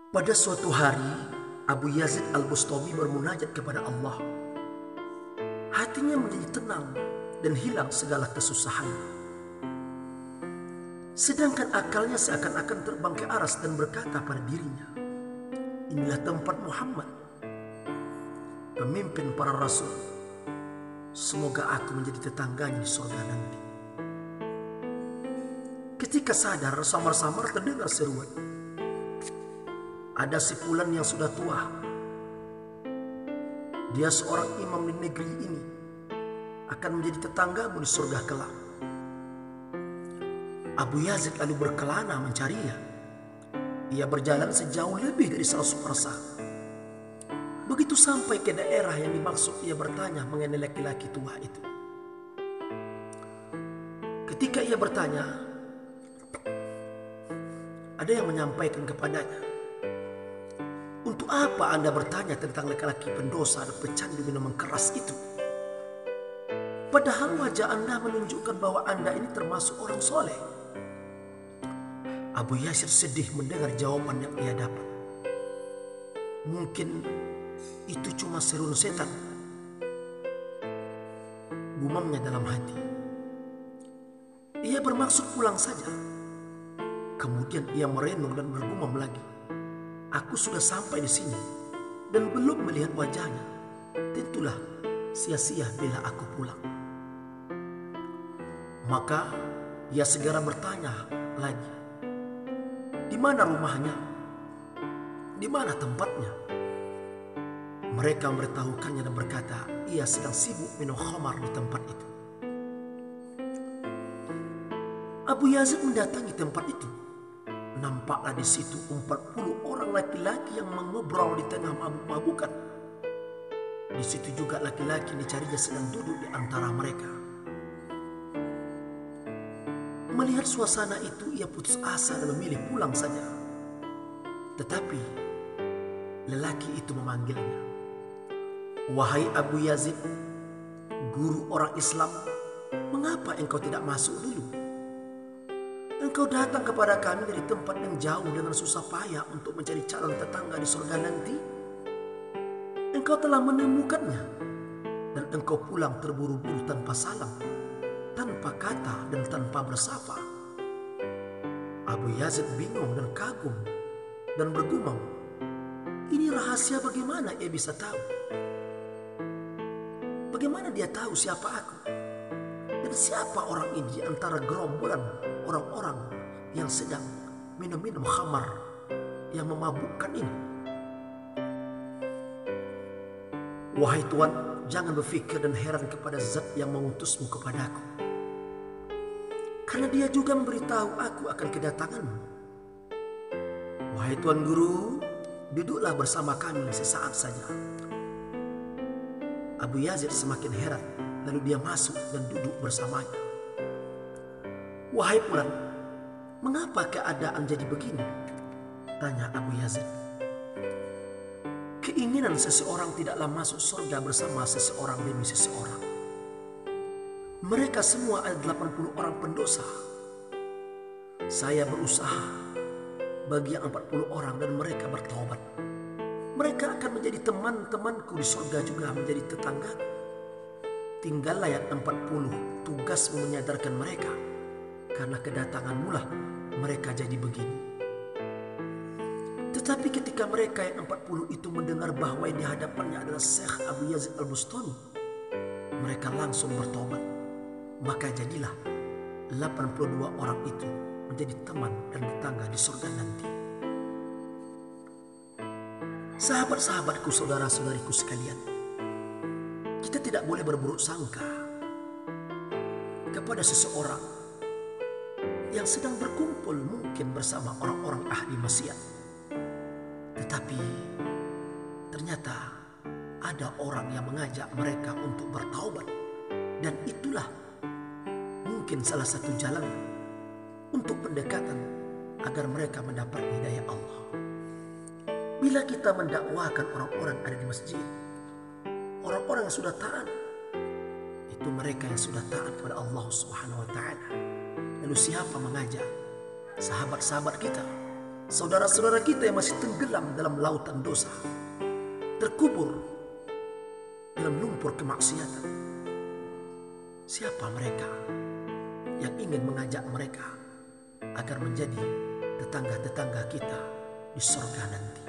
Pada suatu hari, Abu Yazid Al-Bustami bermunajat kepada Allah. Hatinya menjadi tenang dan hilang segala kesusahan. Sedangkan akalnya seakan-akan terbang ke aras dan berkata pada dirinya, inilah tempat Muhammad, pemimpin para rasul. Semoga aku menjadi tetangganya di surga nanti. Ketika sadar, samar-samar terdengar seruan. Ada si Fulan yang sudah tua. Dia seorang imam di negeri ini, akan menjadi tetanggamu di surga kelak. Abu Yazid lalu berkelana mencarinya. Ia berjalan sejauh lebih dari 100 persah. Begitu sampai ke daerah yang dimaksud, ia bertanya mengenai laki-laki tua itu. Ketika ia bertanya, ada yang menyampaikan kepadanya, untuk apa Anda bertanya tentang laki-laki pendosa dan pecandu minuman keras itu? Padahal wajah Anda menunjukkan bahwa Anda ini termasuk orang soleh. Abu Yazid sedih mendengar jawaban yang ia dapat. Mungkin itu cuma seruan setan, gumamnya dalam hati. Ia bermaksud pulang saja. Kemudian ia merenung dan bergumam lagi, aku sudah sampai di sini dan belum melihat wajahnya. Tentulah sia-sia bila aku pulang. Maka ia segera bertanya lagi, di mana rumahnya? Di mana tempatnya? Mereka memberitahukannya dan berkata, ia sedang sibuk minum khamar di tempat itu. Abu Yazid mendatangi tempat itu. Nampaklah di situ 40 orang laki-laki yang mengobrol di tengah mabuk-mabukan. Di situ juga laki-laki yang dicarinya sedang duduk di antara mereka. Melihat suasana itu, ia putus asa dan memilih pulang saja. Tetapi lelaki itu memanggilnya. Wahai Abu Yazid, guru orang Islam, mengapa engkau tidak masuk dulu? Engkau datang kepada kami dari tempat yang jauh dengan susah payah untuk mencari calon tetangga di surga nanti. Engkau telah menemukannya dan engkau pulang terburu-buru tanpa salam, tanpa kata dan tanpa bersapa. Abu Yazid bingung dan kagum dan bergumam, ini rahasia bagaimana ia bisa tahu? Bagaimana dia tahu siapa aku? Dan siapa orang ini antara gerombolan orang-orang yang sedang minum-minum khamar yang memabukkan ini? Wahai Tuan, jangan berfikir dan heran kepada zat yang mengutusmu kepadaku. Karena dia juga memberitahu aku akan kedatanganmu. Wahai Tuan Guru, duduklah bersama kami sesaat saja. Abu Yazid semakin heran, lalu dia masuk dan duduk bersamanya. Wahai Fulan, mengapa keadaan jadi begini? Tanya Abu Yazid. Keinginan seseorang tidaklah masuk surga bersama seseorang demi seseorang. Mereka semua ada 80 orang pendosa. Saya berusaha bagi yang 40 orang dan mereka bertobat. Mereka akan menjadi teman-temanku di surga juga menjadi tetangga. Tinggallah yang 40, tugasmu menyadarkan mereka. Karena kedatanganmu lah mereka jadi begini. Tetapi ketika mereka yang 40 itu mendengar bahwa yang di hadapannya adalah Syekh Abu Yazid Al-Bustami, mereka langsung bertobat. Maka jadilah 82 orang itu menjadi teman dan tetangga di surga nanti. Sahabat-sahabatku, saudara-saudariku sekalian, kita tidak boleh berburuk sangka kepada seseorang yang sedang berkumpul mungkin bersama orang-orang ahli maksiat. Tetapi ternyata ada orang yang mengajak mereka untuk bertaubat, dan itulah mungkin salah satu jalan untuk pendekatan agar mereka mendapat hidayah Allah. Bila kita mendakwakan orang-orang ada di masjid, orang-orang yang sudah taat, itu mereka yang sudah taat kepada Allah Subhanahu wa Ta'ala. Lalu siapa mengajak sahabat-sahabat kita saudara-saudara kita yang masih tenggelam dalam lautan dosa, terkubur dalam lumpur kemaksiatan. Siapa mereka yang ingin mengajak mereka agar menjadi tetangga-tetangga kita di surga nanti?